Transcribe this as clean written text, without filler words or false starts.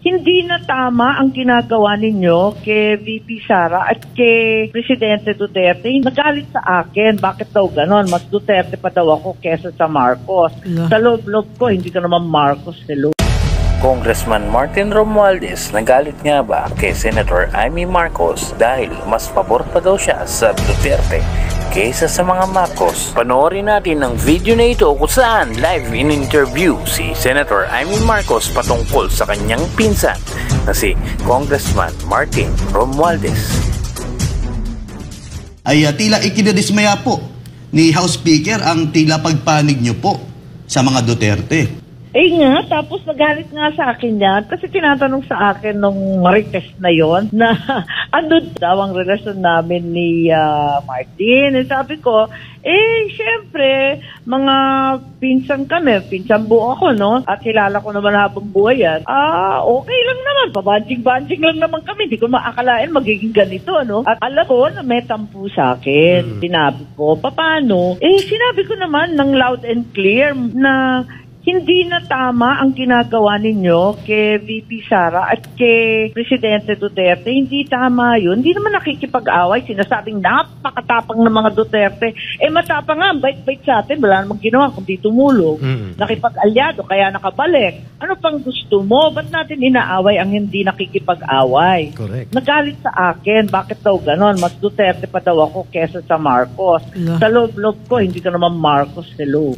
hindi na tama ang ginagawa ninyo kay VP Sara at kay Presidente Duterte. Nagalit sa akin. Bakit daw ganon? Mas Duterte pa daw ako kesa sa Marcos. Sa loob-loob ko, hindi ka naman Marcos. Hello. Congressman Martin Romualdez nagalit nga ba kay Senator Amy Marcos dahil mas pabor pa daw siya sa Duterte kaysa sa mga Marcos? Panoorin natin ang video na ito kung saan live in-interview si Senator Amy Marcos patungkol sa kanyang pinsan na si Congressman Martin Romualdez. Ay tila ikinadismaya po ni House Speaker ang tila pagpanig niyo po sa mga Duterte. Eh nga, tapos nagalit nga sa akin yan kasi tinatanong sa akin nung Marites na yon na ano daw ang relasyon namin ni Martin. Eh sabi ko, syempre, mga pinsan kami, pinsan buo ako, no? At kilala ko naman habang buhay yan. Okay lang naman, pabanjing-banjing lang naman kami. Hindi ko maakalain magiging ganito, no? At alam ko na may tampo sa akin. Sinabi ko, paano? Sinabi ko naman ng loud and clear na hindi na tama ang ginagawa ninyo kay VP Sara at kay Presidente Duterte. Hindi tama yun. Hindi naman nakikipag-away. Sinasabing napakatapang ng mga Duterte. Matapang nga, bait-bait sa atin. Wala namang ginawa kundi tumulong. Nakipag-alyado, kaya nakabalik. Ano pang gusto mo? Ba't natin inaaway ang hindi nakikipag-away? Correct. Nagalit sa akin. Bakit daw ganon? Mas Duterte pa daw ako kesa sa Marcos. Sa loob-loob ko, hindi ka naman Marcos. Hello.